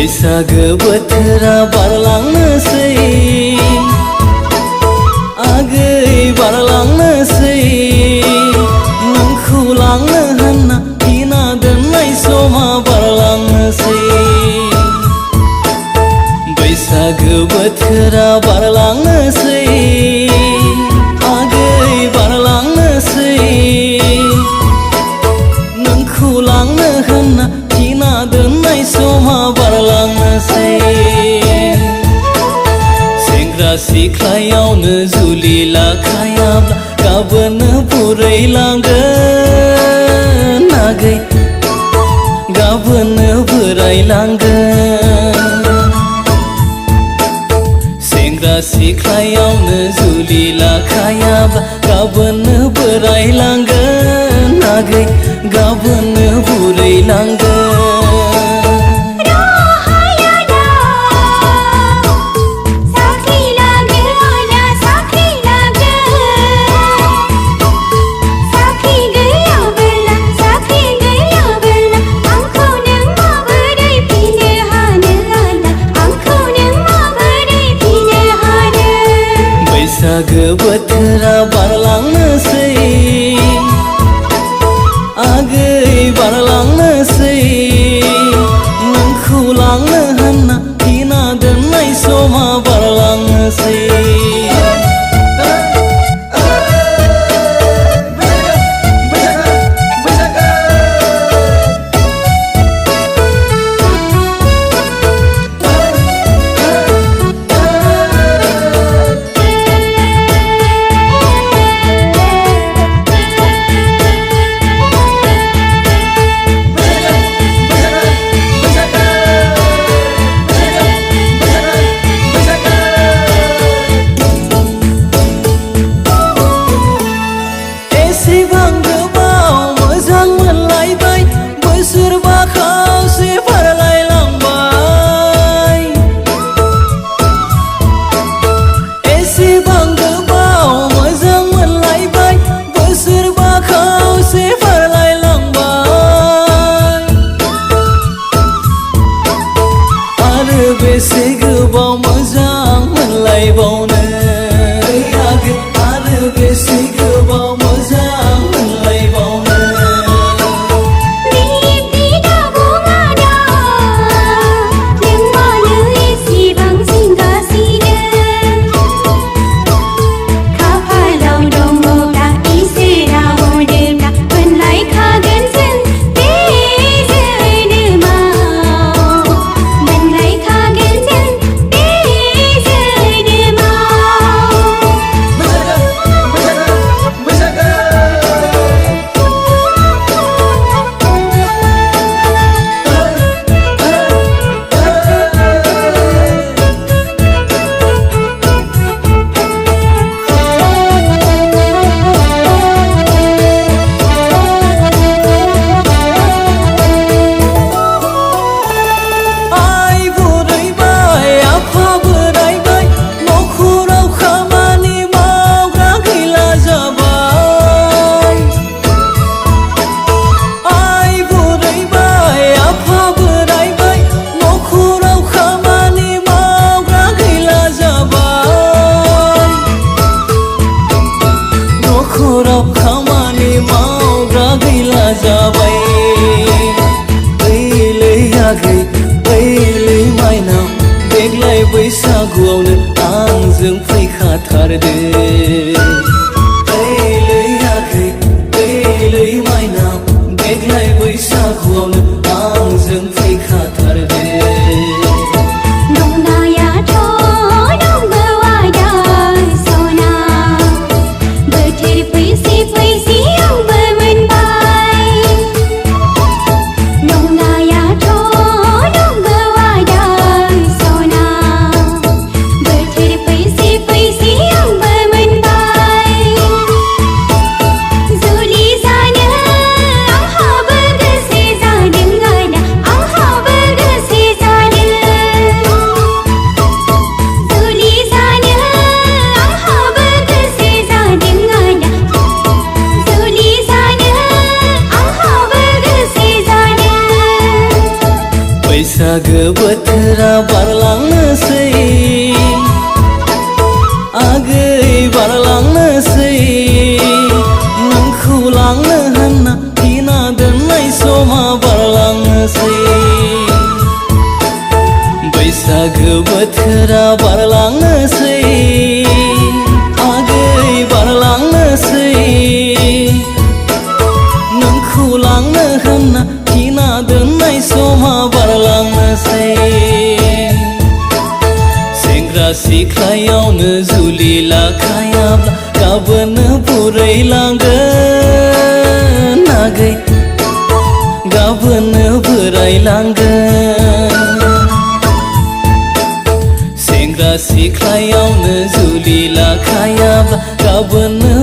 बैसागो बोथोरा बारलांनोसै आगै बारलांनोसै नोंखौ लांनो होनना गिना दोननाय समा बारलांनोसै बैसागो बोथोरा बारलांनोसै आगै बारलांनोसै नोंखौ लांनो होनना गिना दोननाय समा बारलांनोसै सेंग्रा सिख्लायावनो जुलि लाखायाब्ला गाबोननो बुरैलांगोन आगै गाबोननो बोरायलांगोन सेंग्रा सिख्लायावनो जुलि लाखायाब्ला गाबोननो बोरायलांगोन आगै गाबोननो बुरैलांगोन बैसागो बोथोरा बारलांनोसै आगै बारलांनोसै नोंखौ लांनो होनना गिना दोननाय समा बारलांनोसै बेसे गोबाव मोजां मोनलायबावनो आगै आरो बेसे गोबाव मोजां मोनलायबावनो Hãy subscribe cho kênh Ghiền Mì Gõ để không bỏ lỡ बैसागो बोथोरा बारलांनोसै आगै बारलांनोसै नोंखौ लांनो होनना थिना दोननाय समा बारलांनोसै बैसागो बोथोरा बारलांनोसै आगै बारलांनोसै नोंखौ लांनो होनना थिना दोननाय समा बारलांनोसै सेंग्रा सिख्लायावनो जुलि लाखायाब्ला गाबोननो बुरैलांगोन आगै गाबोननो बोरायलांगोन सेंग्रा सिख्लायावनो जुलि लाखायाब्ला गाबोननो